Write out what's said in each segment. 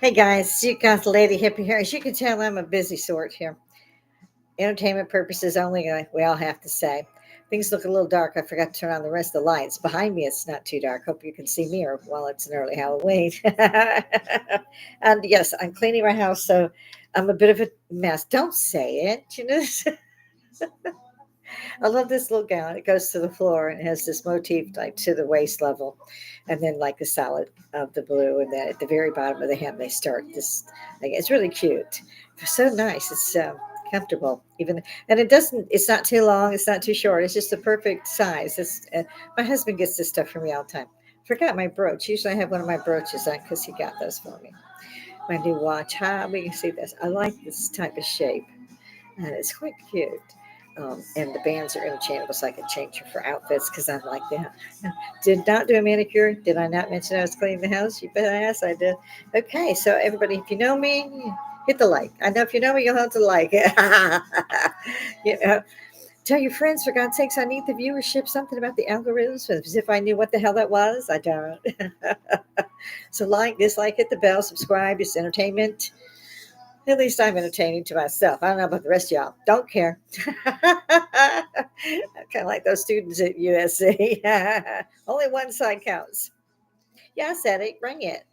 Hey guys, you got the Lady Hippy here. As you can tell, I'm a busy sort here. Entertainment purposes only, we all have to say. Things look a little dark. I forgot to turn on the rest of the lights. Behind me, it's not too dark. Hope you can see me or while it's an early Halloween. And yes, I'm cleaning my house, so I'm a bit of a mess. Don't say it. I love this little gown. It goes to the floor and it has this motif like to the waist level, and then like the solid of the blue, and then at the very bottom of the hem they start this. Like, it's really cute. It's so nice. It's comfortable, even, and it doesn't. It's not too long. It's not too short. It's just the perfect size. My husband gets this stuff for me all the time. Forgot my brooch. Usually I have one of my brooches on because he got those for me. My new watch. We can see this. I like this type of shape, and it's quite cute. And the bands are interchangeable, so I can change them for outfits because I like that. Did not do a manicure. Did I not mention I was cleaning the house? You bet ass I did. Okay, so everybody, if you know me, hit the like. I know if you know me, you'll have to like it. you know, Tell your friends, for God's sakes, I need the viewership. Something about the algorithms, as if I knew what the hell that was. I don't. So like, dislike, hit the bell, subscribe. It's entertainment. At least I'm entertaining to myself. I don't know about the rest of y'all. Don't care. I'm kind of like those students at USC. Only one side counts. Yeah, I said it. Bring it.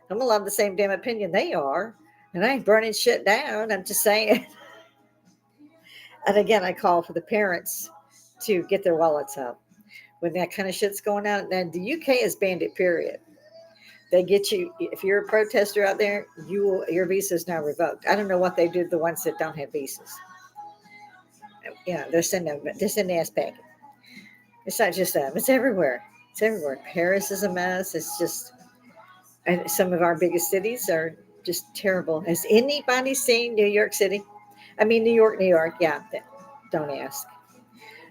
I'm gonna love the same damn opinion they are. And I ain't burning shit down. I'm just saying. And again, I call for the parents to get their wallets up when that kind of shit's going on. And the UK is banned it, period. They get you if you're a protester out there. Your visa is now revoked. I don't know what they do to the ones that don't have visas. They're sending ass packing. It's not just them. It's everywhere. It's everywhere. Paris is a mess. It's just, and some of our biggest cities are just terrible. Has anybody seen New York City? I mean, New York, New York. Yeah, don't ask.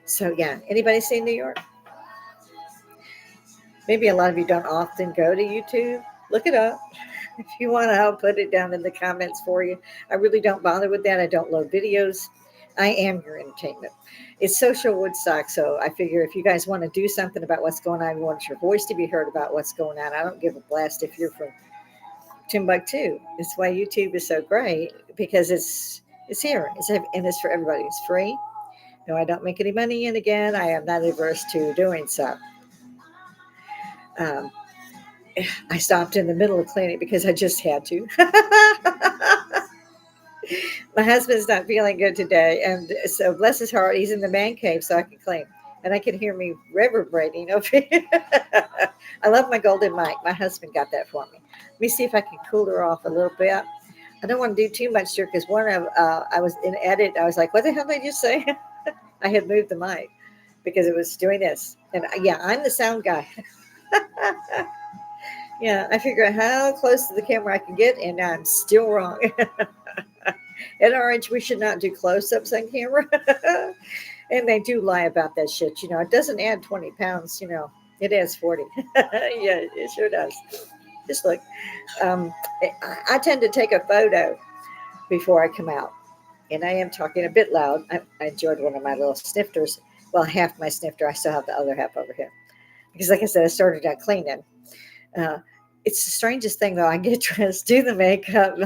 So yeah, anybody seen New York? Maybe a lot of you don't often go to YouTube. Look it up. If you want to, I'll put it down in the comments for you. I really don't bother with that. I don't load videos. I am your entertainment. It's social Woodstock, so I figure if you guys want to do something about what's going on, you want your voice to be heard about what's going on. I don't give a blast if you're from Timbuktu. It's why YouTube is so great because it's here. And it's for everybody. It's free. No, I don't make any money, and again, I am not averse to doing so. Um, I stopped in the middle of cleaning because I just had to. My husband's not feeling good today, and so bless his heart, he's in the man cave so I can clean. And I can hear me reverberating over here. I love my golden mic. My husband got that for me. Let me see if I can cool her off a little bit. I don't want to do too much to her because I was in edit. I was like, what the hell did I just say? I had moved the mic because it was doing this. And yeah, I'm the sound guy. Yeah, I figure out how close to the camera I can get, and I'm still wrong. At our age, we should not do close-ups on camera. And they do lie about that shit. It doesn't add 20 pounds, it adds 40. Yeah, it sure does. Just look. Um, I tend to take a photo before I come out. And I am talking a bit loud. I enjoyed one of my little snifters. Well, half my snifter. I still have the other half over here. Because like I said, I started out cleaning. Uh, it's the strangest thing though. I get dressed, do the makeup,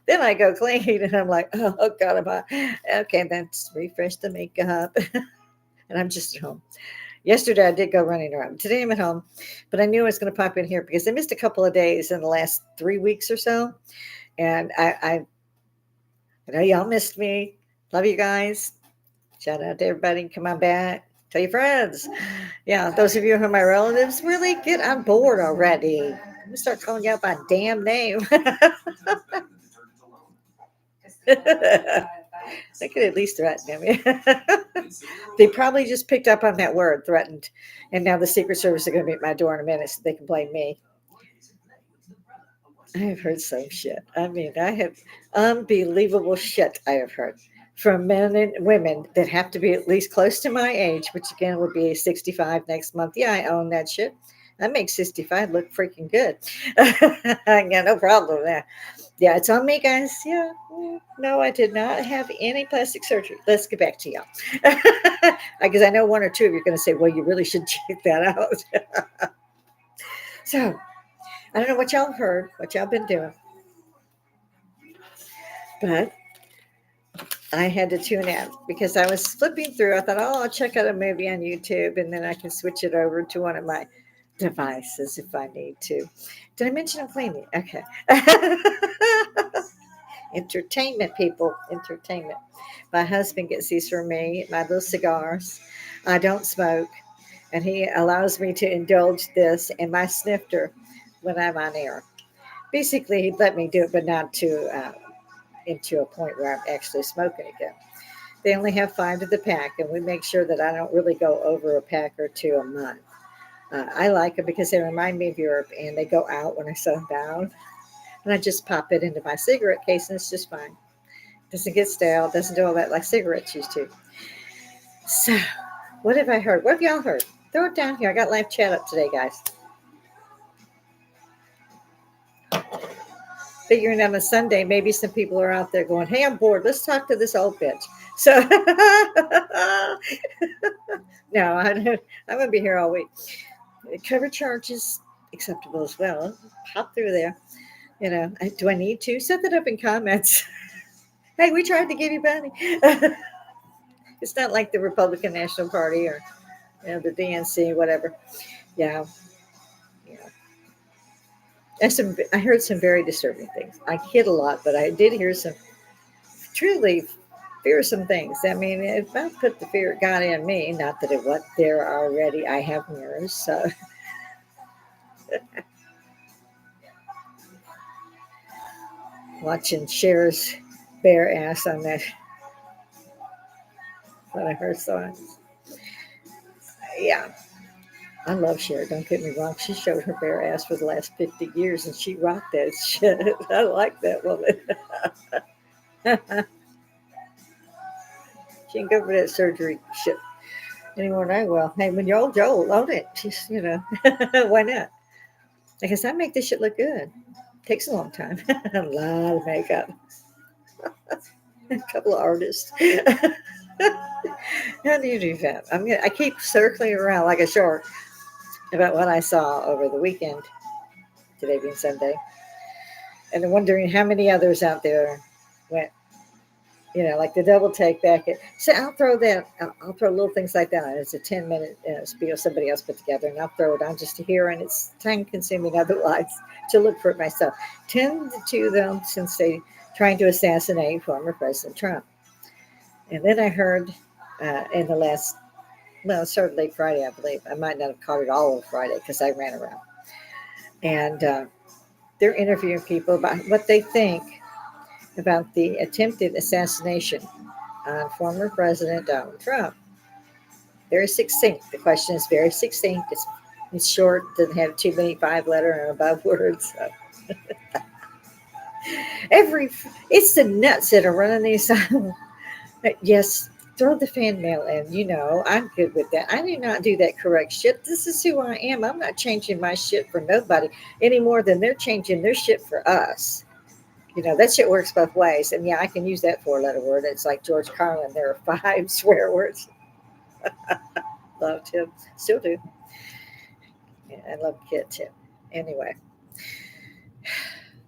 then I go clean, and I'm like, oh God, okay? Then refresh the makeup, and I'm just at home. Yesterday I did go running around. Today I'm at home, but I knew I was going to pop in here because I missed a couple of days in the last 3 weeks or so, and I know y'all missed me. Love you guys. Shout out to everybody. Come on back. Tell your friends. Yeah, those of you who are my relatives, really get on board already. I'm going to start calling you out by damn name. They could at least threaten me. They probably just picked up on that word, threatened. And now the Secret Service are going to be at my door in a minute so they can blame me. I have heard some shit. I mean, I have unbelievable shit I have heard from men and women that have to be at least close to my age, which again would be 65 next month. Yeah, I own that shit. I make 65 look freaking good. I got no problem with that. Yeah, it's on me, guys. Yeah. No, I did not have any plastic surgery. Let's get back to y'all. Because I know one or two of you are going to say, well, you really should check that out. So, I don't know what y'all heard, what y'all been doing. But I had to tune out because I was flipping through. I thought, oh, I'll check out a movie on YouTube and then I can switch it over to one of my devices if I need to. Did I mention I'm cleaning? Okay. Entertainment, people, entertainment. My husband gets these for me, my little cigars. I don't smoke, and he allows me to indulge this and my snifter when I'm on air. Basically, he'd let me do it, but not to into a point where I'm actually smoking again. They only have five to the pack, and we make sure that I don't really go over a pack or two a month. I like them because they remind me of Europe, and they go out when I set them down. And I just pop it into my cigarette case, and it's just fine. Doesn't get stale, doesn't do all that like cigarettes used to. So, what have I heard? What have y'all heard? Throw it down here. I got live chat up today, guys. Figuring on a Sunday, maybe some people are out there going, "Hey, I'm bored. Let's talk to this old bitch." So, no, I'm going to be here all week. Cover charges acceptable as well. Pop through there. Do I need to set that up in comments? Hey, we tried to give you money. It's not like the Republican National Party or the DNC, whatever. Yeah, yeah. I heard some very disturbing things. I kid a lot, but I did hear some truly fearsome things. I mean, if I put the fear of God in me, not that it wasn't there already. I have mirrors, so watching Cher's bare ass on that one of her songs. Yeah, I love Cher. Don't get me wrong. She showed her bare ass for the last 50 years, and she rocked that shit. I like that woman. She ain't go for that surgery shit anymore than I will. Hey, when you're old, Joel, own it. Just, why not? I guess I make this shit look good. Takes a long time. A lot of makeup. A couple of artists. How do you do that? I keep circling around like a shark about what I saw over the weekend, today being Sunday, and wondering how many others out there went, like the double take back. So I'll throw that. I'll throw little things like that. It's a 10-minute spiel somebody else put together, and I'll throw it on just to hear, and it's time consuming otherwise to look for it myself. 10 to them since they trying to assassinate former President Trump, and then I heard in the last. Well, it started late Friday, I believe. I might not have caught it all of Friday because I ran around. And they're interviewing people about what they think about the attempted assassination on former President Donald Trump. Very succinct. The question is very succinct. It's short, doesn't have too many 5-letter and above words. So. It's the nuts that are running these. Yes, throw the fan mail in. I'm good with that. I do not do that correct shit. This is who I am. I'm not changing my shit for nobody any more than they're changing their shit for us. That shit works both ways. And yeah, I can use that 4-letter word. It's like George Carlin. There are 5 swear words. Loved him. Still do. Yeah, I love Kid too. Anyway.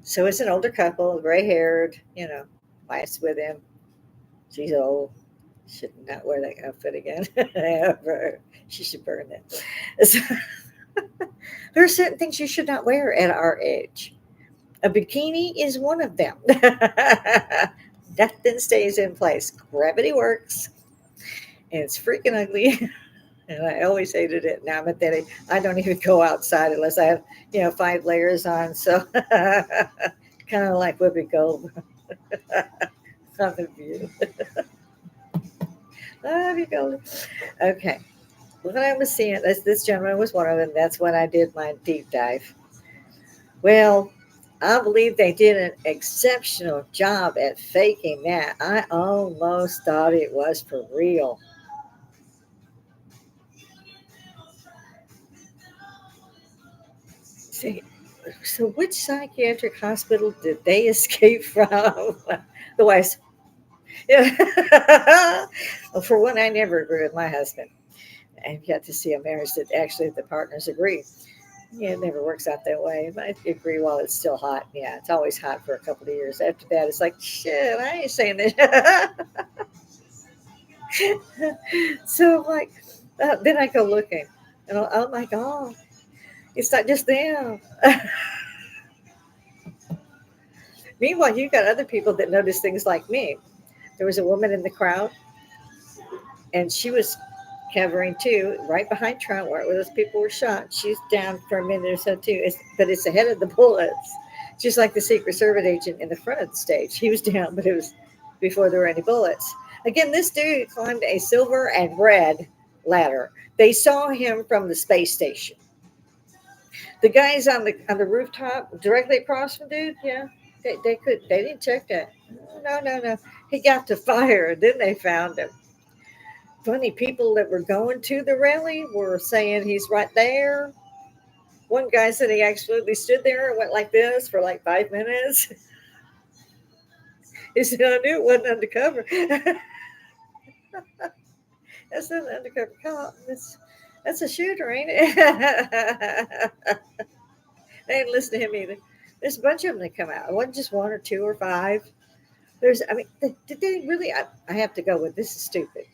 So it's an older couple, gray haired, wife's with him. She's old. Should not wear that outfit again. Ever. She should burn it. So, there are certain things you should not wear at our age. A bikini is one of them. Nothing stays in place. Gravity works. And it's freaking ugly. And I always hated it. Now I'm at that age. I don't even go outside unless I have, 5 layers on. So kind of like Whoopi Goldberg on the View. Love you, Goldberg. Okay. What I was seeing, this gentleman was one of them. That's when I did my deep dive. Well, I believe they did an exceptional job at faking that. I almost thought it was for real. See, so which psychiatric hospital did they escape from? The wife. Yeah. Well, for one, I never agree with my husband. I've got to see a marriage that actually the partners agree. Yeah, it never works out that way. I agree. While it's still hot, yeah, it's always hot for a couple of years. After that, it's like shit. I ain't saying this. So like, then I go looking, and oh my god, it's not just them. Meanwhile, you got other people that notice things like me. There was a woman in the crowd, and she was covering too, right behind Trump, where those people were shot. She's down for a minute or so too, but it's ahead of the bullets, just like the Secret Service agent in the front of the stage. He was down, but it was before there were any bullets. Again, this dude climbed a silver and red ladder. They saw him from the space station. The guys on the rooftop directly across from dude, yeah, they didn't check that. No, no, no. He got to fire, and then they found him. Funny, people that were going to the rally were saying he's right there. One guy said he absolutely stood there and went like this for like 5 minutes. He said, I knew it wasn't undercover. That's not an undercover cop. That's a shooter, ain't it? They didn't listen to him either. There's a bunch of them that come out. It wasn't just one or two or five. I mean, did they really? I have to go with this is stupid.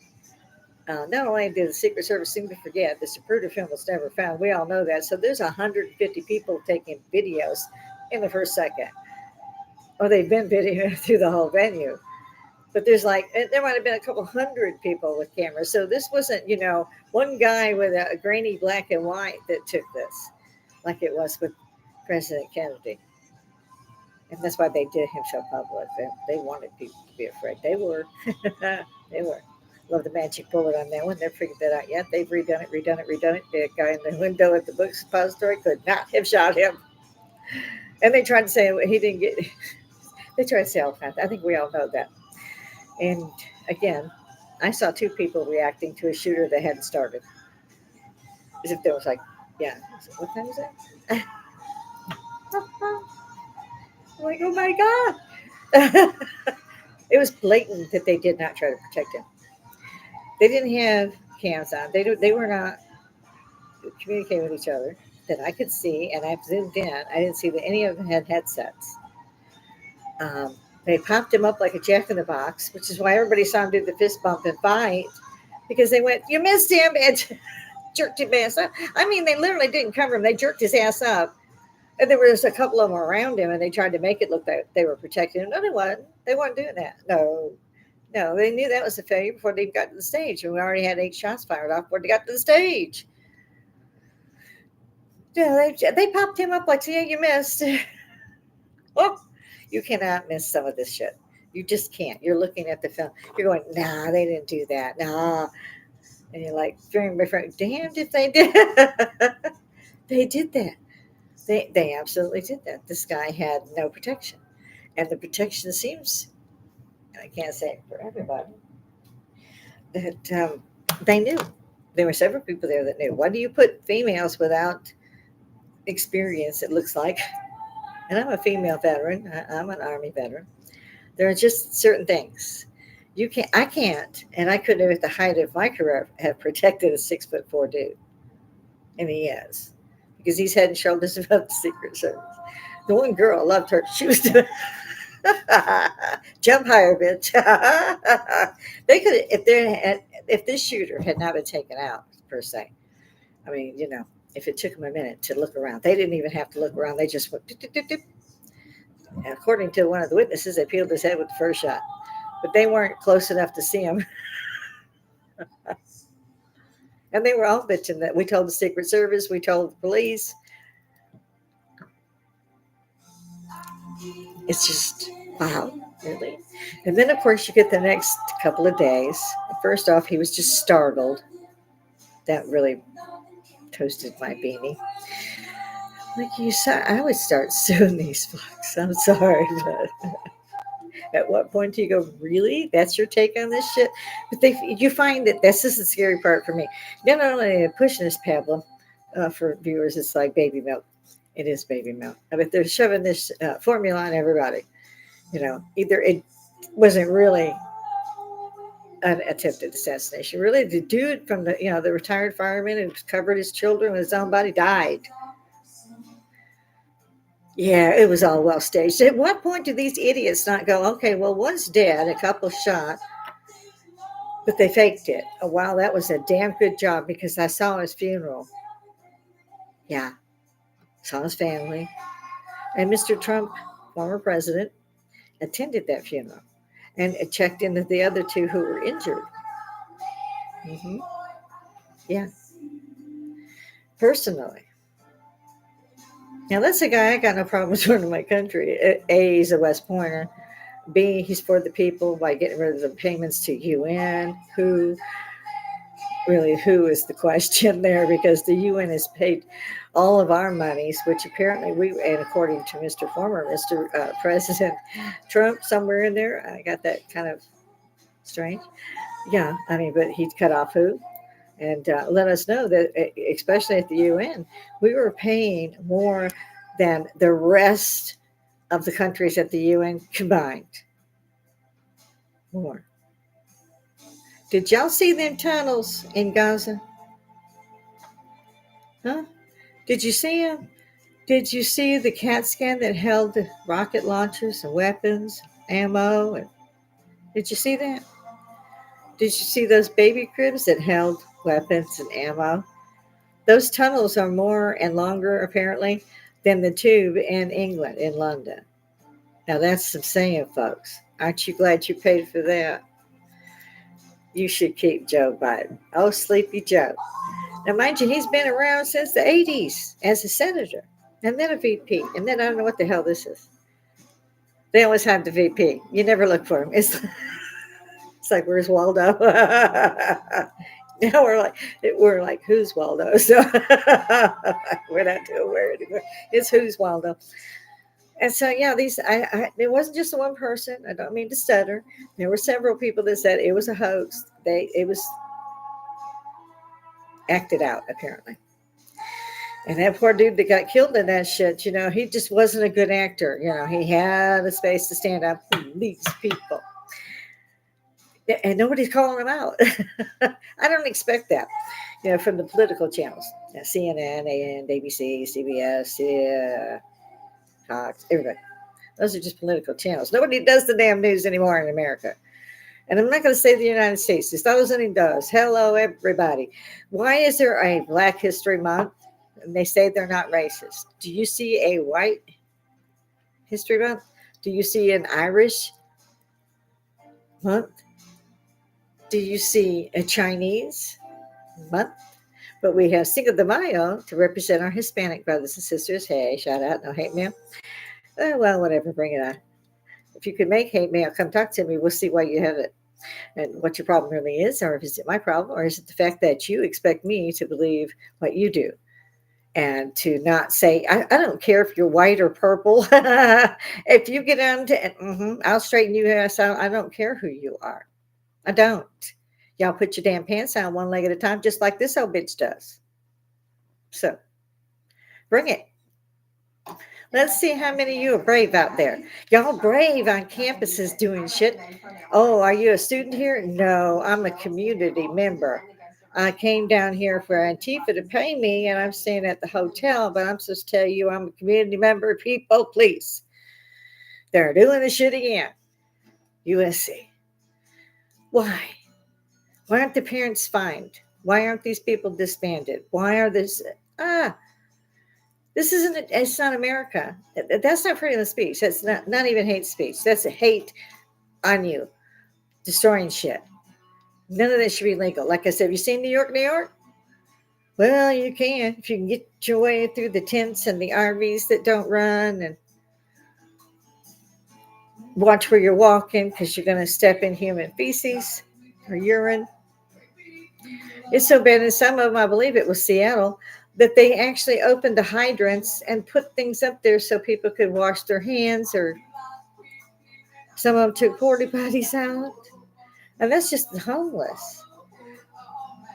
Not only did the Secret Service seem to forget, the Zapruder film was never found. We all know that. So there's 150 people taking videos in the first second. Or they've been videoing through the whole venue. But there might have been a couple hundred people with cameras. So this wasn't, one guy with a grainy black and white that took this, like it was with President Kennedy. And that's why they did him so public. They wanted people to be afraid. They were. They were. Love the magic bullet on that one. They've figured that out yet. They've redone it, redone it, redone it. The guy in the window at the book suppository could not have shot him. And they tried to say he didn't get. They tried to say all kinds. I think we all know that. And again, I saw two people reacting to a shooter that hadn't started. As if there was like, yeah. What time is that? I'm like, oh my god. It was blatant that they did not try to protect him. They didn't have cams on. They were not communicating with each other that I could see, and I zoomed in. I didn't see that any of them had headsets. Um, they popped him up like a jack in the box, which is why everybody saw him do the fist bump and fight because they went, "You missed him," and jerked his ass up. I mean, they literally didn't cover him; they jerked his ass up. And there was a couple of them around him, and they tried to make it look like they were protecting him. No, they weren't. They weren't doing that. No, no, they knew that was a failure before they got to the stage, and we already had 8 shots fired off before they got to the stage. Yeah, they popped him up like, "Yeah, you missed." Oh, you cannot miss some of this shit. You just can't. You're looking at the film. You're going, "Nah, they didn't do that. Nah," and you're like, "Damned if they did." They did that. They absolutely did that. This guy had no protection, and the protection seems, I can't say it for everybody, that they knew. There were several people there that knew. Why do you put females without experience? It looks like, and I'm a female veteran. I'm an Army veteran. There are just certain things you can't. I can't, and I couldn't at the height of my career have protected a 6'4" dude, and he is because he's head and shoulders above the Secret Service. The one girl loved her. She was doing jump higher, bitch. They could if this shooter had not been taken out per se. I mean, if it took them a minute to look around, they didn't even have to look around. They just went. Dip, dip, dip, dip. And according to one of the witnesses, they peeled his head with the first shot, but they weren't close enough to see him. And they were all bitching that we told the Secret Service, we told the police. It's just wow, really. And then, of course, you get the next couple of days. First off, he was just startled. That really toasted my beanie. Like you said, I would start suing these folks. I'm sorry, but at what point do you go, really? That's your take on this shit? But you find that this is the scary part for me. Not only pushing this pablum for viewers, it's like baby milk. It is baby milk. I mean, they're shoving this formula on everybody. Either it wasn't really an attempted assassination. Really, the dude from the retired fireman who covered his children with his own body died. Yeah, it was all well staged. At what point do these idiots not go, okay, well, one's dead, a couple shot, but they faked it? Oh, wow, that was a damn good job because I saw his funeral. Yeah, saw his family. And Mr. Trump, former president, attended that funeral and it checked in with the other two who were injured. Hmm. Yeah, personally. Now, that's a guy I got no problems running my country. A, he's a West Pointer. B, he's for the people by getting rid of the payments to UN. Who is the question there? Because the UN has paid all of our monies, which apparently and according to Mr. President Trump, somewhere in there, I got that kind of strange. Yeah, I mean, but he cut off who? And let us know that, especially at the UN, we were paying more than the rest of the countries at the UN combined. More. Did y'all see them tunnels in Gaza? Huh? Did you see them? Did you see the CAT scan that held the rocket launchers and weapons, ammo? And did you see that? Did you see those baby cribs that held weapons and ammo? Those tunnels are more and longer, apparently, than the tube in England, in London. Now, that's some saying, folks. Aren't you glad you paid for that? You should keep Joe Biden. Oh, Sleepy Joe. Now, mind you, he's been around since the 80s as a senator and then a VP. And then I don't know what the hell this is. They always have the VP. You never look for him. It's like, where's Waldo? Now we're like, who's Waldo? So we're not too aware anymore. It's who's Waldo. And so yeah, it wasn't just the one person. I don't mean to stutter. There were several people that said it was a hoax. It was acted out apparently. And that poor dude that got killed in that shit, he just wasn't a good actor. He had a space to stand up for these people. And nobody's calling him out. I don't expect that, from the political channels, CNN, AN, ABC, CBS, Fox, everybody. Those are just political channels. Nobody does the damn news anymore in America. And I'm not going to say the United States. It's not as anything does. Hello, everybody. Why is there a Black History Month? And they say they're not racist. Do you see a White History Month? Do you see an Irish month? Do you see a Chinese month? But we have Cinco de Mayo to represent our Hispanic brothers and sisters. Hey, shout out, no hate mail. Well, whatever, bring it on. If you could make hate mail, come talk to me. We'll see why you have it and what your problem really is, or if is it my problem, or is it the fact that you expect me to believe what you do and to not say, I don't care if you're white or purple. If you get on to, I'll straighten you out. I don't care who you are. I don't. Y'all put your damn pants on one leg at a time, just like this old bitch does. So bring it. Let's see how many of you are brave out there. Y'all brave on campuses doing shit. Oh, are you a student here? No, I'm a community member. I came down here for Antifa to pay me, and I'm staying at the hotel, but I'm supposed to tell you I'm a community member. People, please. They're doing the shit again. USC. Why? Why aren't the parents fined? Why aren't these people disbanded? Why are this? This isn't. It's not America. That's not freedom of speech. That's not even hate speech. That's a hate on you, destroying shit. None of that should be legal. Like I said, have you seen New York, New York? Well, you can if you can get your way through the tents and the RVs that don't run, and watch where you're walking because you're going to step in human feces or urine. It's so bad in some of them, I believe it was Seattle, that they actually opened the hydrants and put things up there so people could wash their hands, or some of them took porta potties out. And that's just the homeless.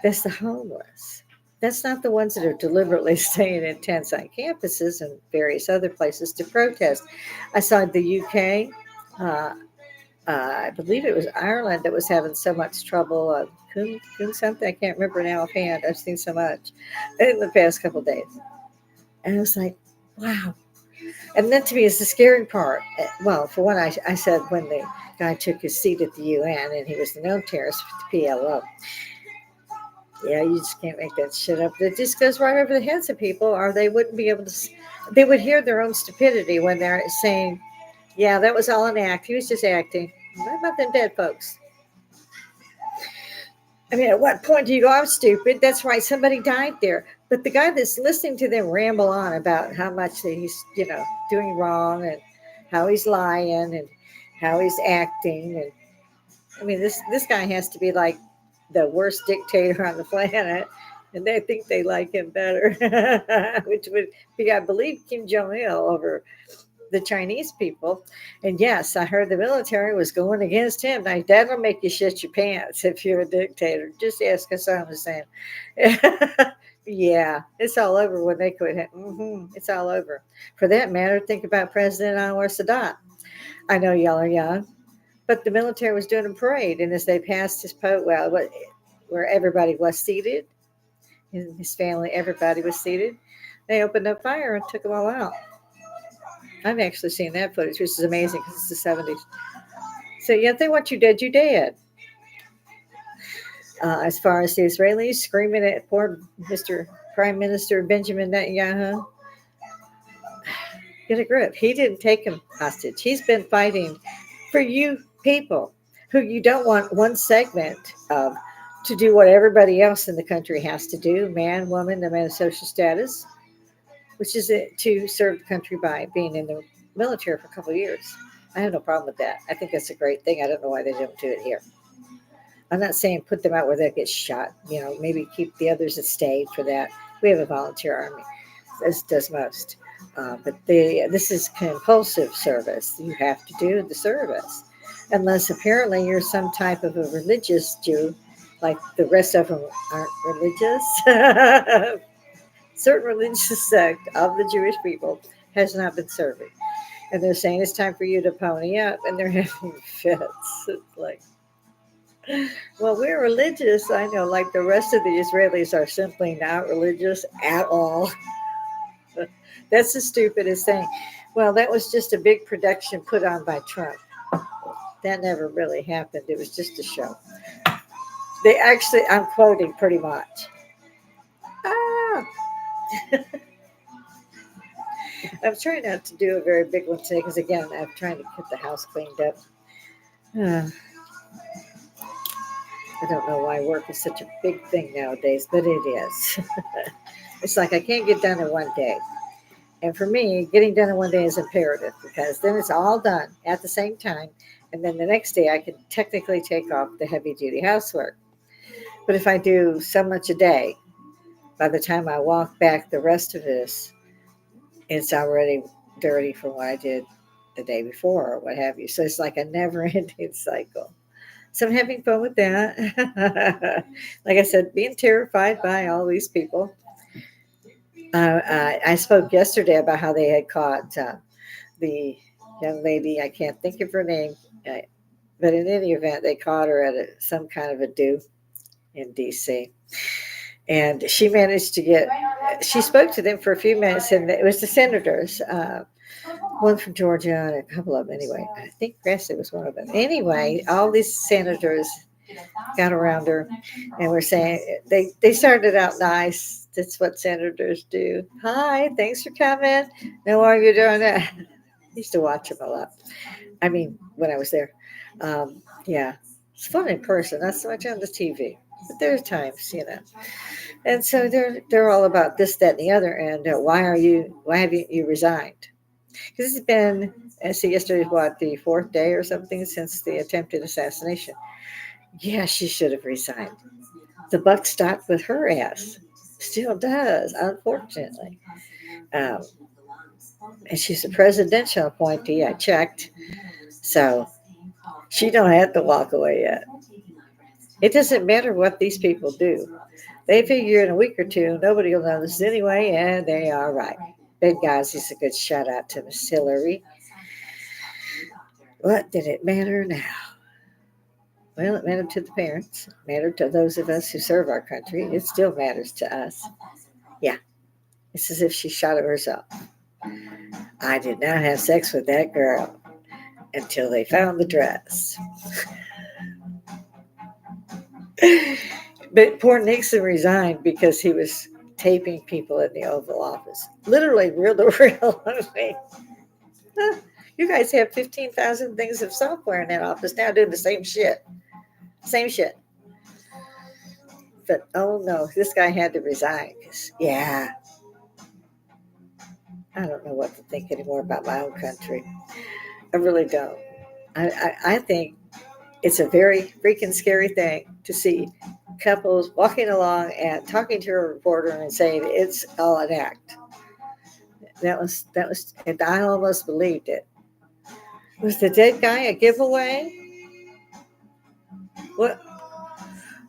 That's the homeless. That's not the ones that are deliberately staying in tents on campuses and various other places to protest. I saw the UK, I believe it was Ireland that was having so much trouble. Kun something, I can't remember now offhand. I've seen so much in the past couple of days. And I was like, wow, And that to me is the scary part. Well, for one, I said when the guy took his seat at the UN and he was the known terrorist with the PLO. Yeah, you just can't make that shit up. It just goes right over the heads of people, or they wouldn't be able to. They would hear their own stupidity when they're saying, "Yeah, that was all an act. He was just acting." What about them dead folks? I mean, at what point do you go, "I'm stupid"? That's right, somebody died there. But the guy that's listening to them ramble on about how much he's, doing wrong and how he's lying and how he's acting, and I mean, this guy has to be like the worst dictator on the planet, and they think they like him better, which would be, I believe, Kim Jong Il over the Chinese people. And yes, I heard the military was going against him. Now, that'll make you shit your pants if you're a dictator. Just ask Saddam Hussein. Yeah, it's all over when they quit. It's all over. For that matter, think about President Anwar Sadat. I know y'all are young, but the military was doing a parade, and as they passed his where everybody was seated, his family, everybody was seated, they opened up fire and took them all out. I've actually seen that footage, which is amazing because it's the 70s. So, yeah, if they want you dead, you dead. As far as the Israelis screaming at poor Mr. Prime Minister Benjamin Netanyahu, get a grip. He didn't take him hostage. He's been fighting for you people who you don't want one segment of to do what everybody else in the country has to do, man, woman, no matter social status, which is to serve the country by being in the military for a couple of years. I have no problem with that. I think that's a great thing. I don't know why they don't do it here. I'm not saying put them out where they get shot. Maybe keep the others that stayed for that. We have a volunteer army, as does most. But this is compulsive service. You have to do the service. Unless apparently you're some type of a religious Jew, like the rest of them aren't religious. Certain religious sect of the Jewish people has not been serving. And they're saying it's time for you to pony up, and they're having fits. It's like, well, we're religious. I know, like the rest of the Israelis are simply not religious at all. That's the stupidest thing. Well, that was just a big production put on by Trump. That never really happened. It was just a show. They actually, I'm quoting pretty much. Ah! I'm trying not to do a very big one today because, again, I'm trying to get the house cleaned up. I don't know why work is such a big thing nowadays, but it is. It's like I can't get done in one day. And for me, getting done in one day is imperative because then it's all done at the same time. And then the next day, I can technically take off the heavy duty housework. But if I do so much a day, by the time I walk back the rest of this, it's already dirty from what I did the day before or what have you. So it's like a never ending cycle. So I'm having fun with that. Like I said, being terrified by all these people. I spoke yesterday about how they had caught the young lady. I can't think of her name, but in any event, they caught her at some kind of a do in D.C. And she managed to she spoke to them for a few minutes, and it was the senators, one from Georgia and a couple of them anyway. I think Grassley was one of them. Anyway, all these senators got around her and were saying, they started out nice. That's what senators do. Hi, thanks for coming. No, why are you doing that? I used to watch them a lot. I mean, when I was there. Yeah, it's fun in person, not so much on the TV. But there are times. And so they're all about this, that, and the other. And why haven't you resigned? Because it's been, I see yesterday, the fourth day or something since the attempted assassination. Yeah, she should have resigned. The buck stopped with her ass. Still does, unfortunately. Um, and she's a presidential appointee. I checked, so she don't have to walk away yet. It doesn't matter what these people do. They figure in a week or two, nobody will notice anyway, and they are right. Benghazi's a good shout out to Miss Hillary. What did it matter now? Well, it mattered to the parents, it mattered to those of us who serve our country. It still matters to us. Yeah, it's as if she shot it herself. I did not have sex with that girl until they found the dress. But poor Nixon resigned because he was taping people in the Oval Office. Literally, real to real. I mean, you guys have 15,000 things of software in that office now doing the same shit. Same shit. But oh no, this guy had to resign because, yeah, I don't know what to think anymore about my own country. I really don't. I think it's a very freaking scary thing to see couples walking along and talking to a reporter and saying it's all an act. And I almost believed it. Was the dead guy a giveaway? What?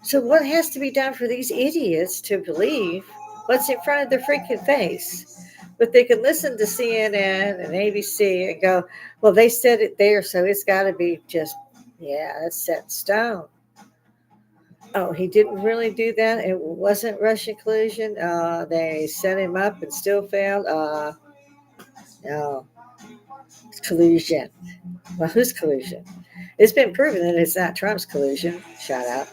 So what has to be done for these idiots to believe what's in front of their freaking face? But they can listen to CNN and ABC and go, well, they said it there, so it's got to be just, yeah, it's set in stone. Oh, he didn't really do that. It wasn't Russian collusion. They set him up and still failed. No, it's collusion. Well, whose collusion? It's been proven that it's not Trump's collusion. Shout out.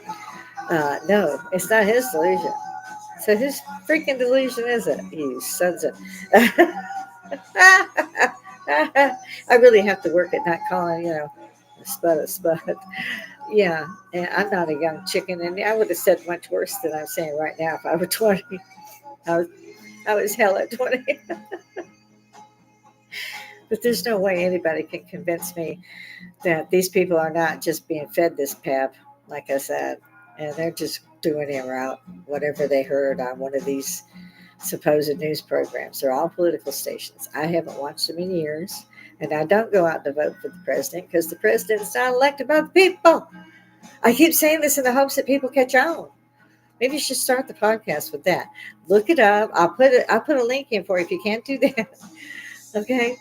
No, it's not his delusion. So whose freaking delusion is it? You sons of. I really have to work at not calling, a spud a spud. Yeah, and I'm not a young chicken, and I would have said much worse than I'm saying right now if I were 20. I was, I was hell at 20. But there's no way anybody can convince me that these people are not just being fed this pep, like I said, and they're just doing it out whatever they heard on one of these supposed news programs. They're all political stations. I haven't watched them in years, and I don't go out to vote for the president because the president's not elected by the people. I keep saying this in the hopes that people catch on. Maybe you should start the podcast with that. Look it up. I'll put a link in for you if you can't do that. Okay.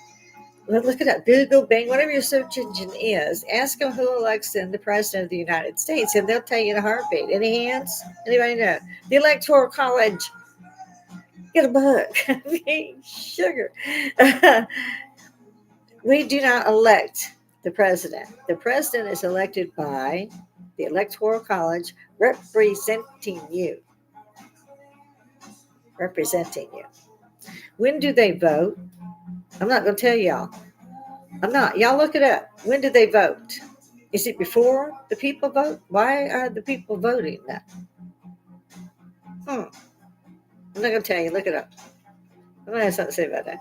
Look it up. Google, Bing, whatever your search engine is. Ask them who elects them the president of the United States, and they'll tell you in a heartbeat. Any hands? Anybody know? The Electoral College. Get a book. Sugar. We do not elect the president. The president is elected by the Electoral College representing you. Representing you. When do they vote? I'm not going to tell y'all. I'm not. Y'all look it up. When do they vote? Is it before the people vote? Why are the people voting now? I'm not going to tell you. Look it up. I'm going to have something to say about that.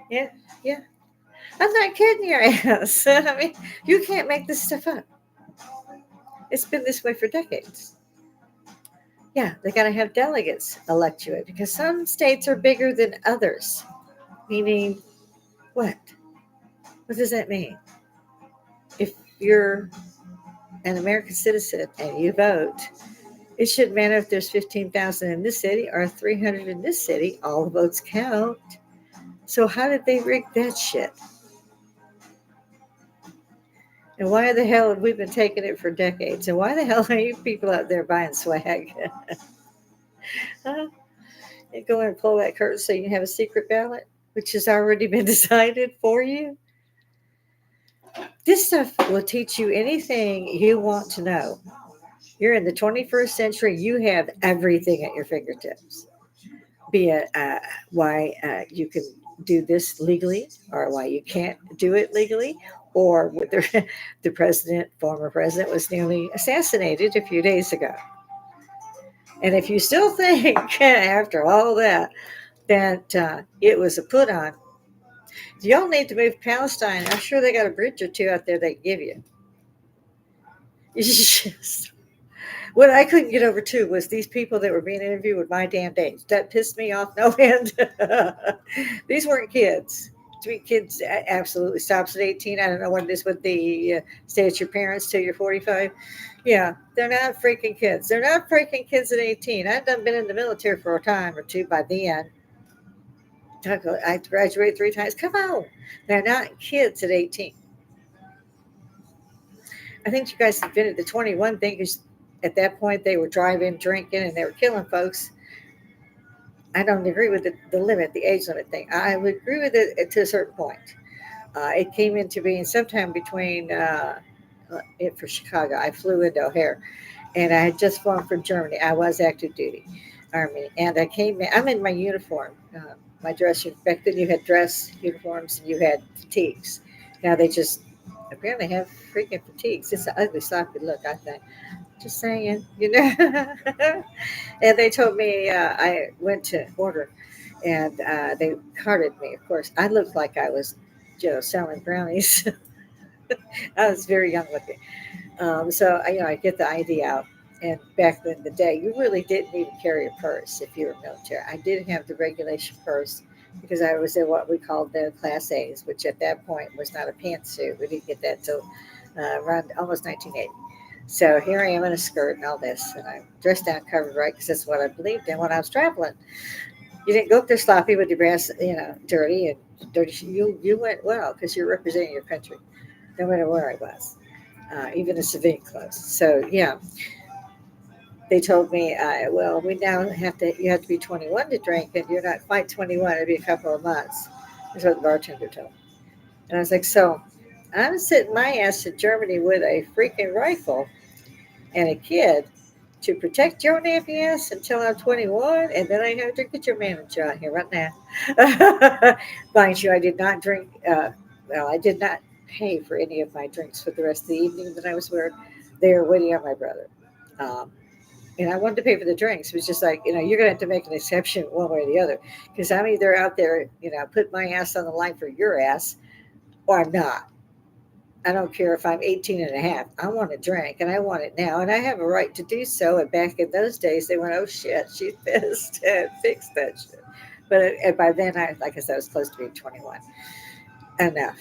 Yeah, yeah. I'm not kidding your ass. I mean, you can't make this stuff up. It's been this way for decades. Yeah, they got to have delegates elect you because some states are bigger than others. Meaning, what? What does that mean? If you're an American citizen and you vote, it shouldn't matter if there's 15,000 in this city or 300 in this city. All the votes count. So how did they rig that shit? And why the hell have we been taking it for decades? And why the hell are you people out there buying swag? Huh? You go and pull that curtain so you can have a secret ballot, which has already been decided for you. This stuff will teach you anything you want to know. You're in the 21st century. You have everything at your fingertips. Be it why you can do this legally or why you can't do it legally, or whether the former president, was nearly assassinated a few days ago. And if you still think, after all that it was a put on, y'all need to move Palestine. I'm sure they got a bridge or two out there they can give you. It's just, what I couldn't get over too was these people that were being interviewed with my damn age. That pissed me off no end. These weren't kids. To me, kids absolutely stops at 18. I don't know what it is with the stay at your parents till you're 45. Yeah, they're not freaking kids. They're not freaking kids at 18. I've done been in the military for a time or two by then. I graduated 3 times. Come on. They're not kids at 18. I think you guys invented the 21 thing because at that point they were driving, drinking, and they were killing folks. I don't agree with the limit, the age limit thing. I would agree with it to a certain point. It came into being sometime between it for Chicago. I flew into O'Hare, and I had just flown from Germany. I was active duty Army, and I came in. I'm in my uniform, my dress. Back then, you had dress uniforms and you had fatigues. Now they just apparently have freaking fatigues. It's an ugly, sloppy look, I think. Just saying, you know. And they told me I went to order, and they carded me. Of course, I looked like I was, selling brownies. I was very young looking. So I get the ID out. And back then, the day, you really didn't even carry a purse if you were military. I did have the regulation purse because I was in what we called the Class A's, which at that point was not a pantsuit. We didn't get that till around almost 1980. So here I am in a skirt and all this, and I'm dressed down, covered right, because that's what I believed in when I was traveling. You didn't go up there sloppy with your brass, dirty and dirty. You went well because you're representing your country, no matter where I was, even in civilian clothes. So yeah, they told me, well, we now you have to be 21 to drink, and you're not quite 21. It'll be a couple of months. Is what the bartender told me. And I was like, so I'm sitting my ass in Germany with a freaking rifle and a kid to protect your nappy ass until I'm 21, and then I have to get your manager out here right now. Mind you, I did not drink. I did not pay for any of my drinks for the rest of the evening that I was there. They were waiting on my brother. Um, and I wanted to pay for the drinks. It was just like, you're going to have to make an exception one way or the other because I'm either out there, put my ass on the line for your ass or I'm not. I don't care if I'm 18 and a half. I want a drink and I want it now. And I have a right to do so. And back in those days, they went, oh shit, she's pissed and fixed that shit. But by then, like I said, I was close to being 21. Enough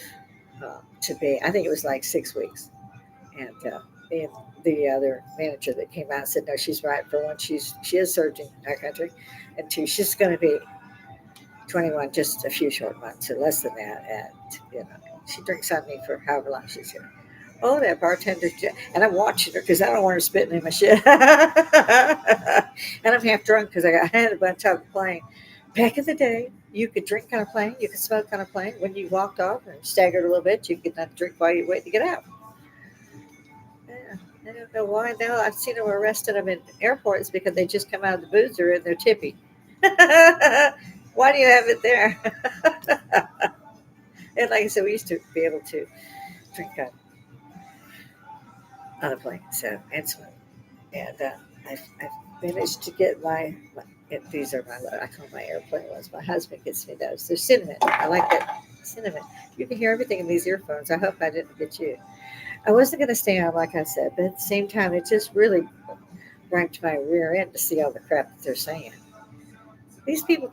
to be, I think it was like 6 weeks. And me and the other manager that came out said, no, she's right. For one, she is serving our country. And two, she's going to be 21 just a few short months or less than that. And, she drinks on me for however long she's here. Oh, that bartender. And I'm watching her because I don't want her spitting in my shit. And I'm half drunk because I had a bunch on the plane. Back in the day, you could drink on a plane, you could smoke on a plane. When you walked off and staggered a little bit, you could not drink while you wait to get out. Yeah, I don't know why now. I've seen them arrested them in airports because they just come out of the boozer and they're tippy. Why do you have it there? And like I said, we used to be able to drink on a plane, so and smoke. And I managed to get these are I call my airplane ones. My husband gets me those. They're cinnamon. I like that cinnamon. You can hear everything in these earphones. I hope I didn't get you. I wasn't going to stay on, like I said, but at the same time, it just really griped my rear end to see all the crap that they're saying. These people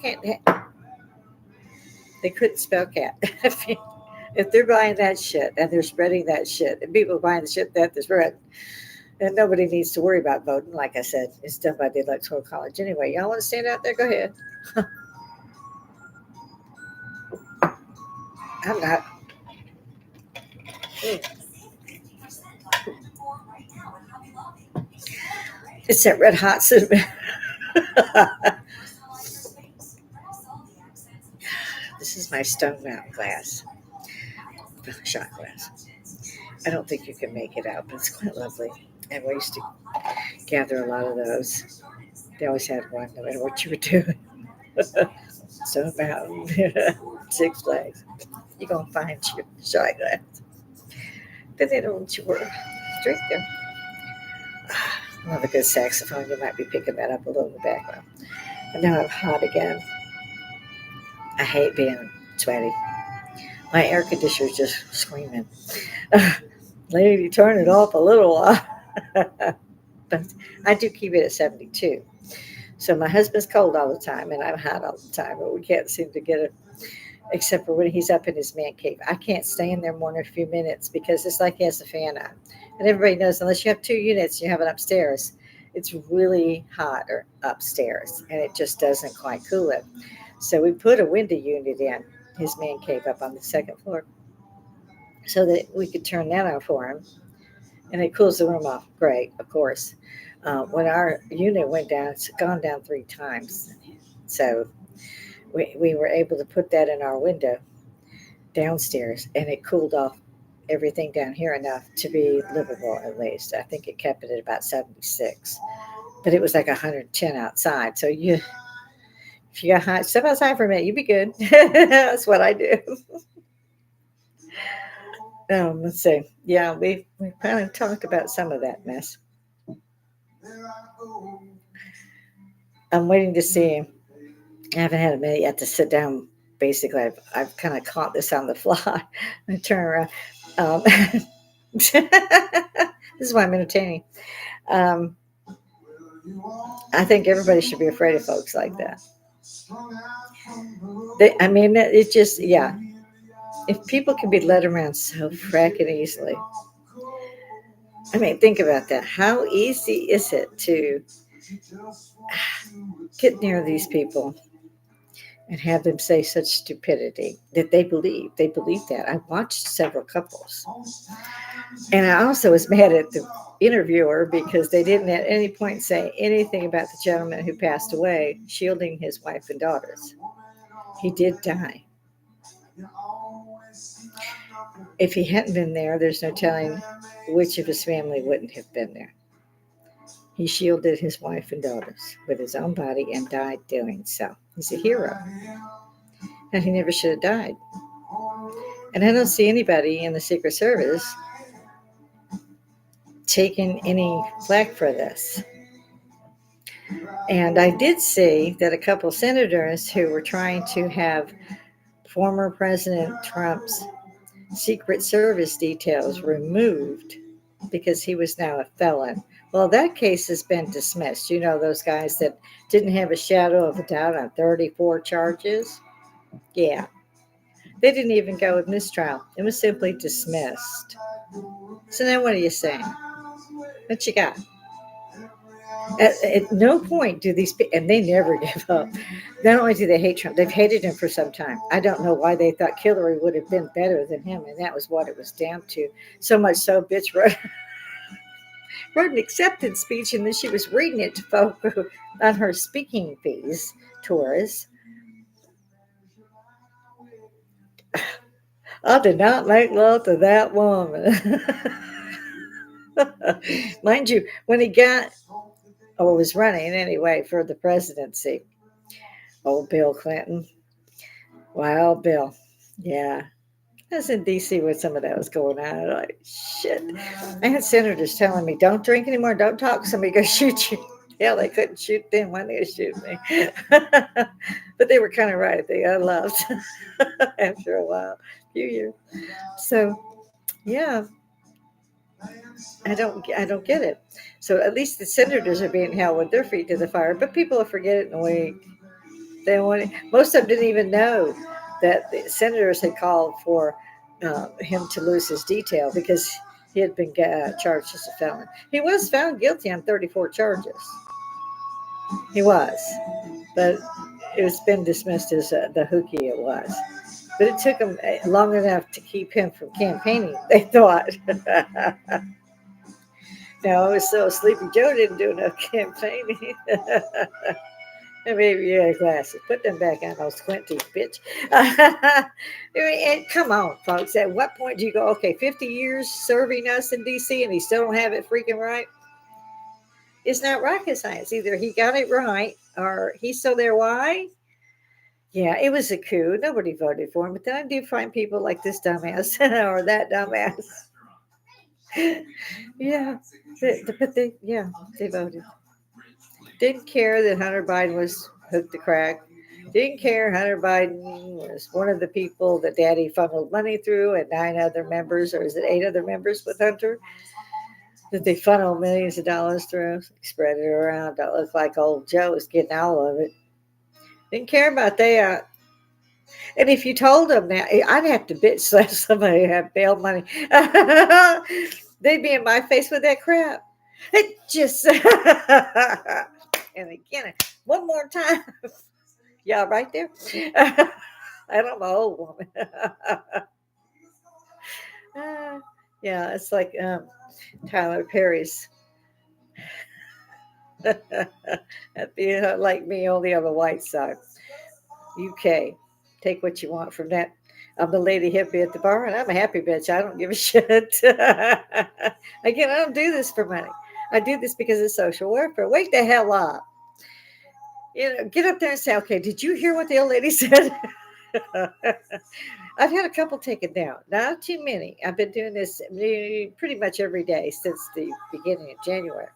they couldn't spell cat. If they're buying that shit and they're spreading that shit, and people buying the shit that they're spreading, and nobody needs to worry about voting. Like I said, it's done by the Electoral College anyway. Y'all want to stand out there? Go ahead. I'm not. Mm. It's that red hot cinnamon. This is my Stone Mountain glass, shot glass. I don't think you can make it out, but it's quite lovely. And we used to gather a lot of those. They always had one, no matter what you were doing. Stone Mountain, Six Flags. You're going to find your shot glass. But they don't want you to drink them. I love a good saxophone. You might be picking that up a little in the background. And now I'm hot again. I hate being sweaty. My air conditioner is just screaming. Lady, turn it off a little while. But I do keep it at 72. So my husband's cold all the time and I'm hot all the time, but we can't seem to get it except for when he's up in his man cave. I can't stay in there more than a few minutes because it's like he has the fan on. And everybody knows unless you have 2 units, you have it upstairs, it's really hot or upstairs and it just doesn't quite cool it. So we put a window unit in his man cave up on the second floor so that we could turn that on for him. And it cools the room off great, of course. When our unit went down, it's gone down 3 times. So We were able to put that in our window downstairs, and it cooled off everything down here enough to be livable at least. I think it kept it at about 76, but it was like 110 outside. So if you got hot, step outside for a minute, you be good. That's what I do. Let's see. Yeah, we kind of talked about some of that mess. I'm waiting to see. I haven't had a minute yet to sit down. Basically, I've kind of caught this on the fly. I turn around. This is why I'm entertaining. Um, I think everybody should be afraid of folks like that. I mean, it just, yeah. If people can be led around so fracking easily, I mean, think about that. How easy is it to get near these people and have them say such stupidity that they believe? They believe that. I watched several couples. And I also was mad at the interviewer because they didn't at any point say anything about the gentleman who passed away, shielding his wife and daughters. He did die. If he hadn't been there, there's no telling which of his family wouldn't have been there. He shielded his wife and daughters with his own body and died doing so. He's a hero. And he never should have died. And I don't see anybody in the Secret Service taking any flack for this. And I did see that a couple of senators who were trying to have former President Trump's Secret Service details removed because he was now a felon. Well, that case has been dismissed. You know, those guys that didn't have a shadow of a doubt on 34 charges? Yeah. They didn't even go with mistrial. It was simply dismissed. So now what are you saying? What you got? At no point do these people, and they never give up. Not only do they hate Trump, they've hated him for some time. I don't know why they thought Hillary would have been better than him, and that was what it was down to. So much so, bitch wrote an acceptance speech, and then she was reading it to folk on her speaking fees tours. I did not make love to that woman. Mind you, when he got, or was running anyway for the presidency, old Bill Clinton. Wow, Bill. Yeah. I was in D.C. when some of that was going on. I'm like, shit. I had senators telling me, don't drink anymore, don't talk, somebody go shoot you. Hell, they couldn't shoot them. Why they shoot me? But they were kind of right. They got loved after a while, a few years. So, yeah, I don't get it. So at least the senators are being held with their feet to the fire, but people will forget it in a week. Most of them didn't even know that the senators had called for him to lose his detail because he had been charged as a felon. He was found guilty on 34 charges. He was, but it was been dismissed as the hooky it was. But it took him long enough to keep him from campaigning, they thought. Now, it was so Sleepy Joe didn't do enough campaigning. And maybe you had glasses. Put them back on, those squinties, bitch. I mean, and come on, folks. At what point do you go, okay, 50 years serving us in D.C. and he still don't have it freaking right? It's not rocket science. Either he got it right or he's still there. Why? Yeah, it was a coup. Nobody voted for him. But then I do find people like this dumbass or that dumbass. Yeah, they voted. Didn't care that Hunter Biden was hooked to crack. Didn't care Hunter Biden was one of the people that Daddy funneled money through, and 9 other members, or is it 8 other members with Hunter, that they funneled millions of dollars through, spread it around. Don't look like old Joe is getting all of it. Didn't care about that. And if you told them now, I'd have to bitch slap somebody who had bail money. They'd be in my face with that crap. It just, and again, one more time. Yeah, right there. And I'm an old woman. Yeah, it's like Tyler Perry's. That'd be like me, only on the white side. UK. Take what you want from that. I'm the lady hippie at the bar, and I'm a happy bitch. I don't give a shit. Again, I don't do this for money. I do this because it's social welfare. Wake the hell up. Get up there and say, okay, did you hear what the old lady said? I've had a couple taken down, not too many. I've been doing this pretty much every day since the beginning of January.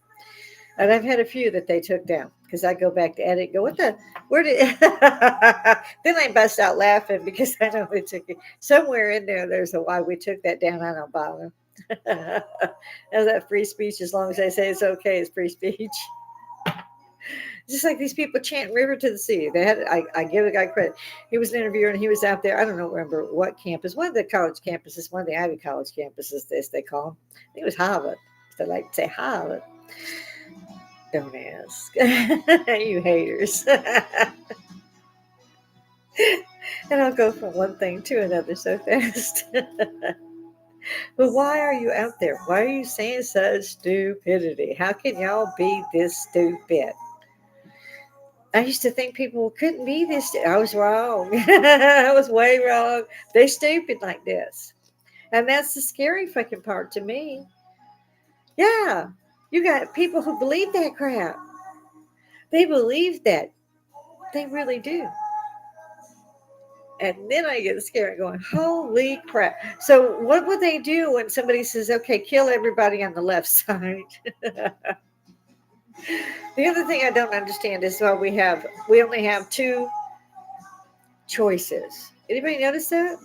And I've had a few that they took down because I go back to edit and go, what the, where did, then I bust out laughing because I know they took it. Somewhere in there, there's a why we took that down. I don't bother. As that free speech, as long as they say it's okay, it's free speech. Just like these people chant "River to the Sea." They had. I give the guy credit. He was an interviewer and he was out there. I don't know, remember what campus. One of the college campuses. One of the Ivy College campuses. This they call them. I think it was Harvard. They like to say Harvard. Don't ask. You haters. And I'll go from one thing to another so fast. But why are you out there? Why are you saying such stupidity? How can y'all be this stupid? I used to think people couldn't be this. I was wrong. I was way wrong. They stupid like this. And that's the scary fucking part to me. Yeah. You got people who believe that crap. They believe that. They really do. And then I get scared going, holy crap. So what would they do when somebody says, okay, kill everybody on the left side? The other thing I don't understand is why we only have two choices. Anybody notice that?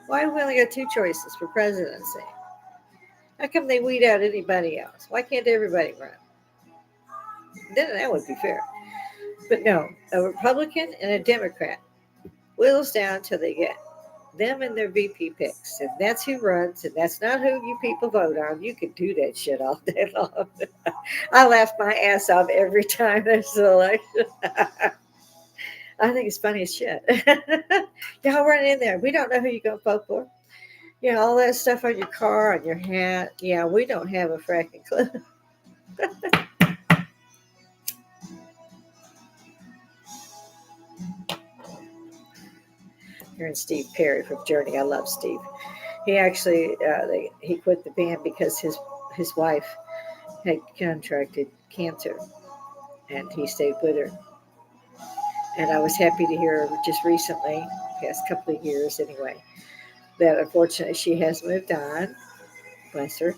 Why have we only got two choices for presidency? How come they weed out anybody else? Why can't everybody run? Then that would be fair. But no, a Republican and a Democrat whittles down till they get them and their VP picks. And that's who runs, and that's not who you people vote on. You can do that shit all day long. I laugh my ass off every time there's an election. I think it's funny as shit. Y'all run in there. We don't know who you're going to vote for. All that stuff on your car, on your hat. Yeah, we don't have a fracking clue. Hearing Steve Perry from Journey. I love Steve. He actually he quit the band because his wife had contracted cancer, and he stayed with her. And I was happy to hear just recently, past couple of years anyway, that unfortunately she has moved on. Bless her.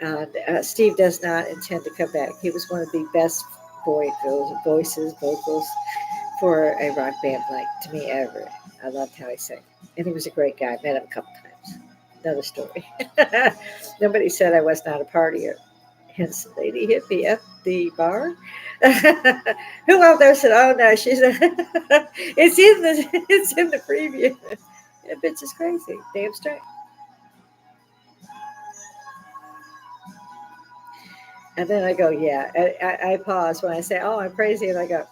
And Steve does not intend to come back. He was one of the best vocals for a rock band like to me ever. I loved how he sang. And he was a great guy. I met him a couple times. Another story. Nobody said I was not a partier. Hence, Lady Hippy at the bar. Who out there said, "Oh no, she's a it's in the preview." That bitch is crazy. Damn straight. And then I go, yeah. I pause when I say, "Oh, I'm crazy," and I go,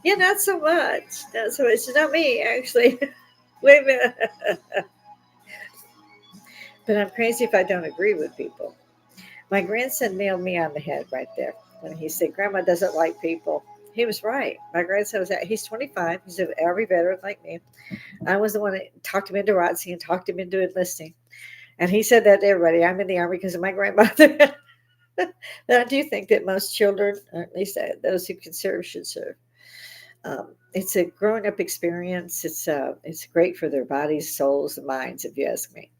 "Yeah, not so much. Not so much. It's not me, actually." Wait a minute. But I'm crazy if I don't agree with people. My grandson nailed me on the head right there when he said, "Grandma doesn't like people." He was right. My grandson he's 25. He's an Army veteran like me. I was the one that talked him into ROTC and talked him into enlisting. And he said that to everybody. I'm in the Army because of my grandmother. And I do think that most children, or at least those who can serve, should serve. It's a growing up experience. It's great for their bodies, souls, and minds, if you ask me.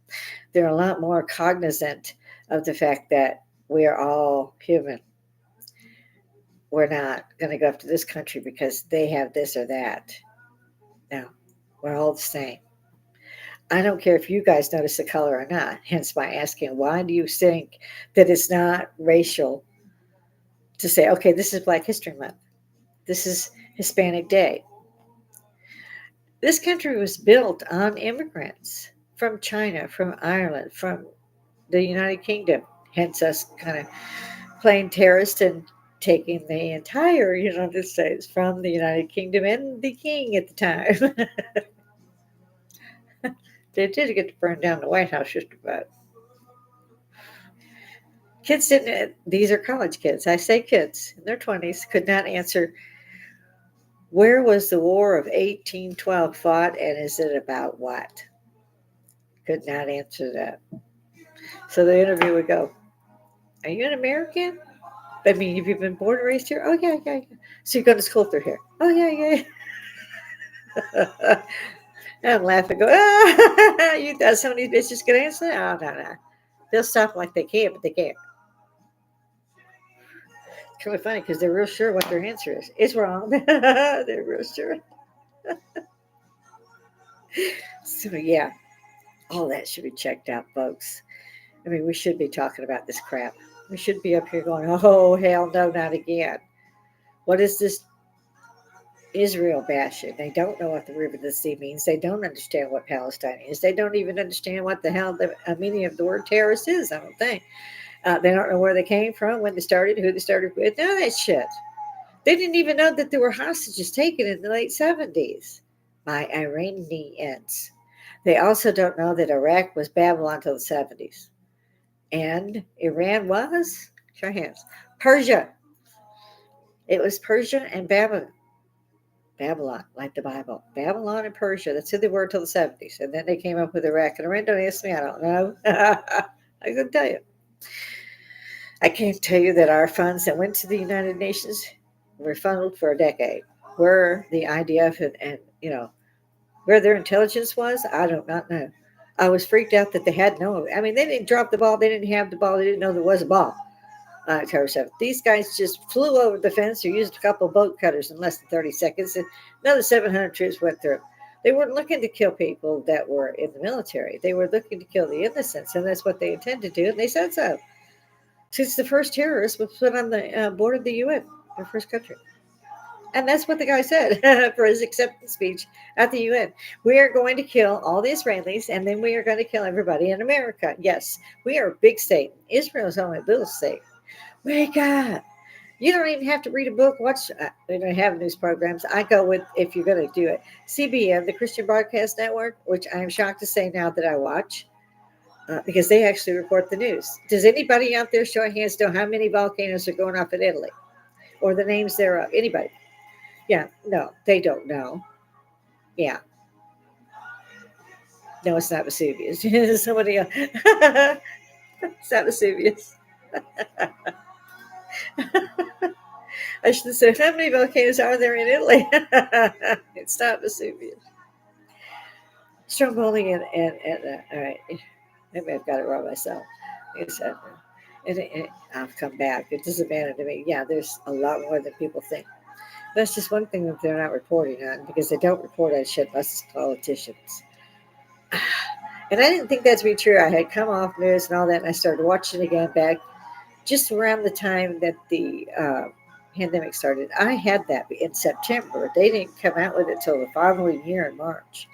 They're a lot more cognizant of the fact that we are all human. We're not going to go up to this country because they have this or that. No, we're all the same. I don't care if you guys notice the color or not. Hence my asking, why do you think that it's not racial to say, okay, this is Black History Month. This is Hispanic Day. This country was built on immigrants from China, from Ireland, from the United Kingdom. Hence us kind of playing terrorist and taking the entire United States from the United Kingdom and the king at the time. They did get to burn down the White House just about. Kids didn't, these are college kids. I say kids in their 20s could not answer Where was the War of 1812 fought, and is it about what? Could not answer that. So the interview would go, are you an American? I mean, have you been born and raised here? Oh, yeah, yeah, yeah. So you go to school through here? Oh, yeah, yeah. And laugh and go, ah, you thought some of these bitches could answer that? Oh, no, no. They'll stop like they can, but they can't. It's really funny because they're real sure what their answer is. It's wrong. They're real sure. So, yeah, all that should be checked out, folks. I mean, we should be talking about this crap. We should be up here going, oh, hell no, not again. What is this Israel bashing? They don't know what the river of the sea means. They don't understand what Palestine is. They don't even understand what the hell the meaning of the word terrorist is, I don't think. They don't know where they came from, when they started, who they started with. None of that shit. They didn't even know that there were hostages taken in the late 70s by Iranians. They also don't know that Iraq was Babylon until the 70s. And Iran was, show your hands, Persia. It was Persia and Babylon. Babylon, like the Bible. Babylon and Persia. That's who they were until the 70s. And then they came up with Iraq and Iran. Don't ask me, I don't know. I couldn't tell you. I can't tell you that our funds that went to the United Nations were funneled for a decade. Where the IDF and where their intelligence was, I do not know. I was freaked out that they had no. I mean, they didn't drop the ball. They didn't have the ball. They didn't know there was a ball. October 7th. These guys just flew over the fence or used a couple of boat cutters in less than 30 seconds. And another 700 troops went through. They weren't looking to kill people that were in the military. They were looking to kill the innocents, and that's what they intended to do, and they said so. Since the first terrorist was put on the board of the UN, their first country. And that's what the guy said for his acceptance speech at the UN. We are going to kill all the Israelis, and then we are going to kill everybody in America. Yes, we are a big state. Israel is only a little state. Wake up. You don't even have to read a book. Watch. They don't have news programs. I go with, if you're going to do it, CBN, the Christian Broadcast Network, which I am shocked to say now that I watch, because they actually report the news. Does anybody out there, show of hands, know how many volcanoes are going off in Italy, or the names thereof? Anybody? Yeah. No, they don't know. Yeah. No, it's not Vesuvius. Somebody else. It's not Vesuvius. I should have said, how many volcanoes are there in Italy? It's not Vesuvius. Stromboli and all right. Maybe I've got it wrong myself. It's, I'll come back. It doesn't matter to me. Yeah, there's a lot more than people think. That's just one thing that they're not reporting on, because they don't report on shit unless it's politicians. And I didn't think that to be true. I had come off news and all that, and I started watching again back just around the time that the pandemic started. I had that in September. They didn't come out with it until the following year in March.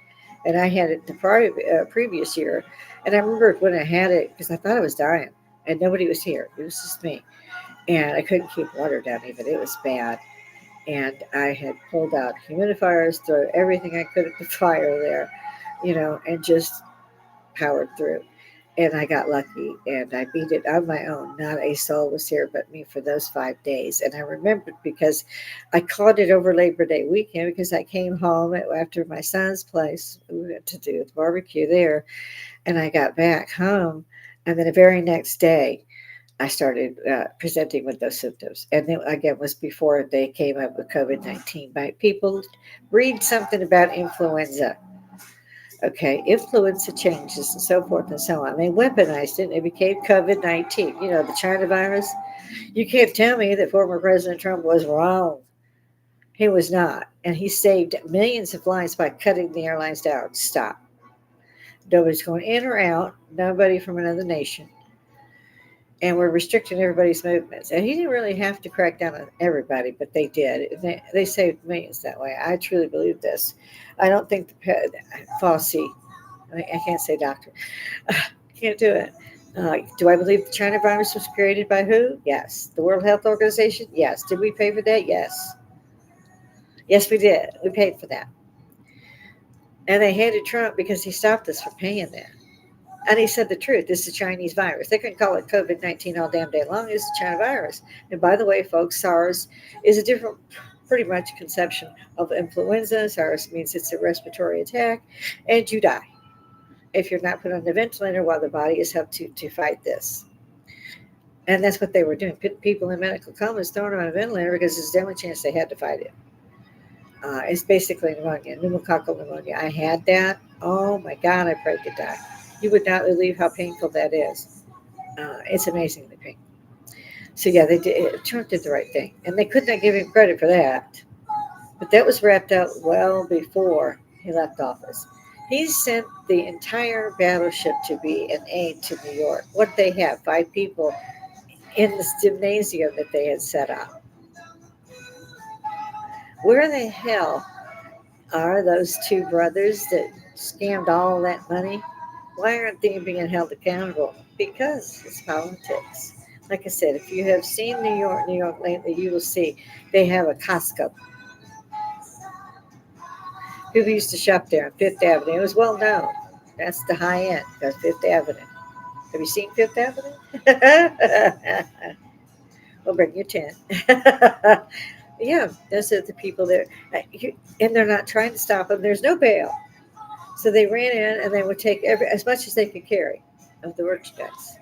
And I had it the previous year. And I remember when I had it, because I thought I was dying and nobody was here. It was just me. And I couldn't keep water down even. It was bad. And I had pulled out humidifiers, thrown everything I could at the fire there, and just powered through. And I got lucky, and I beat it on my own. Not a soul was here but me for those 5 days. And I remembered because I caught it over Labor Day weekend, because I came home after my son's place. We went to do the barbecue there, and I got back home. And then the very next day, I started presenting with those symptoms. And then again, was before they came up with COVID-19. But people read something about influenza. Okay, influenza changes and so forth and so on. They weaponized it and it became COVID-19. The China virus. You can't tell me that former President Trump was wrong. He was not. And he saved millions of lives by cutting the airlines down. Stop. Nobody's going in or out. Nobody from another nation. And we're restricting everybody's movements. And he didn't really have to crack down on everybody, but they did. They saved millions that way. I truly believe this. I don't think Fauci, I can't say doctor, can't do it. Do I believe the China virus was created by who? Yes. The World Health Organization? Yes. Did we pay for that? Yes. Yes, we did. We paid for that. And they hated Trump because he stopped us from paying that. And he said the truth. It's a Chinese virus. They can call it COVID-19 all damn day long. It's a China virus. And by the way, folks, SARS is a different pretty much conception of influenza. SARS means it's a respiratory attack, and you die if you're not put on the ventilator while the body is helped to fight this. And that's what they were doing. Put people in medical comas, throwing them on a ventilator because there's a definitely chance they had to fight it. It's basically pneumonia, pneumococcal pneumonia. I had that. Oh my God, I prayed to die. You would not believe how painful that is. It's amazingly painful. So yeah, they did. Trump did the right thing, and they could not give him credit for that. But that was wrapped up well before he left office. He sent the entire battleship to be an aid to New York. What they have, 5 people in this gymnasium that they had set up. Where the hell are those 2 brothers that scammed all that money? Why aren't they being held accountable? Because it's politics. Like I said, if you have seen New York lately, you will see they have a Costco. People used to shop there on Fifth Avenue. It was well known. That's the high end. That's Fifth Avenue. Have you seen Fifth Avenue? We'll bring you 10. Yeah, those are the people there. And they're not trying to stop them. There's no bail. So they ran in and they would take as much as they could carry of the merchandise.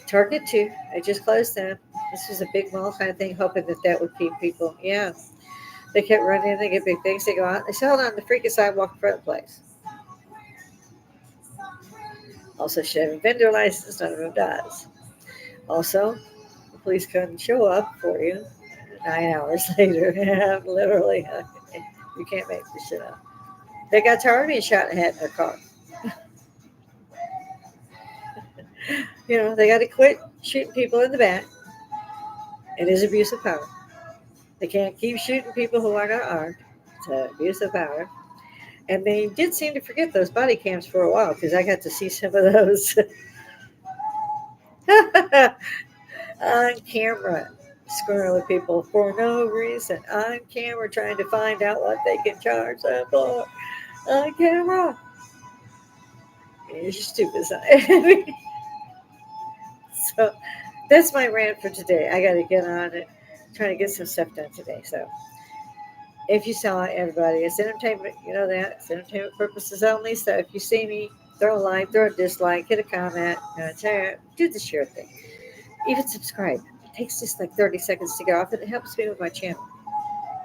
Target too. I just closed them. This was a big mall kind of thing, hoping that that would keep people. Yeah, they kept running in. They get big things. They go out. They sell it on the freaking sidewalk in front of the place. Also, should have a vendor license. None of them does. Also, the police couldn't show up for you 9 hours later. Literally, you can't make this shit up. They got tired of being shot in the head in their car. They got to quit shooting people in the back. It is abuse of power. They can't keep shooting people who are not armed. It's abuse of power. And they did seem to forget those body cams for a while because I got to see some of those on camera, screwing with people for no reason. On camera, trying to find out what they can charge them for. On camera. You're stupid. So that's my rant for today. I got to get on it, trying to get some stuff done today. So if you saw it, everybody, it's entertainment. You know that. It's entertainment purposes only. So if you see me, throw a like, throw a dislike, hit a comment, do the share thing. Even subscribe. It takes just like 30 seconds to get off, and it helps me with my channel.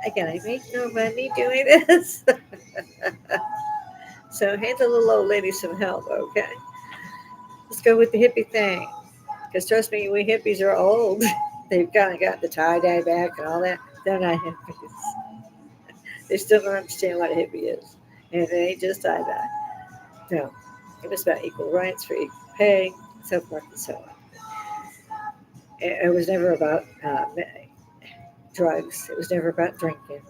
Again, I make no money doing this. So hand the little old lady some help, okay? Let's go with the hippie thing. Because trust me, we hippies are old. They've kind of got the tie-dye back and all that. They're not hippies. They still don't understand what a hippie is. And it ain't just tie-dye. No. It was about equal rights for equal pay, so forth and so on. It was never about drugs. It was never about drinking.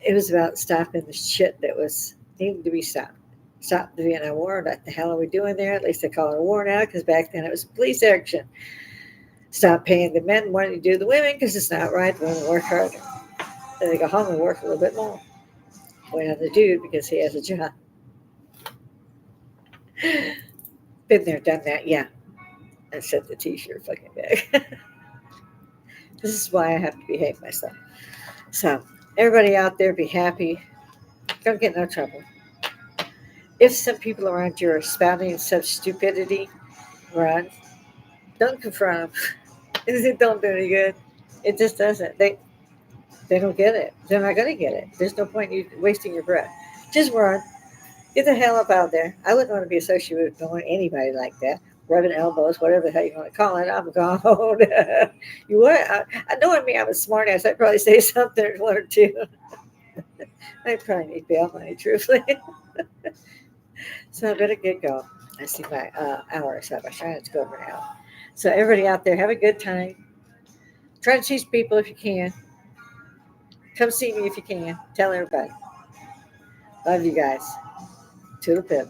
It was about stopping the shit that was needing to be stopped. Stop the Vietnam War. What the hell are we doing there? At least they call it a war now, because back then it was police action. Stop paying the men more than you do the women, because it's not right. The women work harder. Then they go home and work a little bit more. Wait on the dude because he has a job. Been there, done that, yeah. And sent the t-shirt fucking back. This is why I have to behave myself. So, everybody out there, be happy. Don't get no trouble. If some people around you are spouting such stupidity, run. Don't confront them. It don't do any good. It just doesn't. They don't get it. They're not going to get it. There's no point in you wasting your breath. Just run. Get the hell up out there. I wouldn't want to be associated with knowing anybody like that. Rubbing elbows, whatever the hell you want to call it. I'm gone. You would. I know me. I'm a smart ass. I'd probably say something or one or two. I probably need bail money, truthfully. So I better get going. I see my hours up. I'm trying to go over now. So everybody out there, have a good time. Try to teach people if you can. Come see me if you can. Tell everybody. Love you guys. Toodle pip.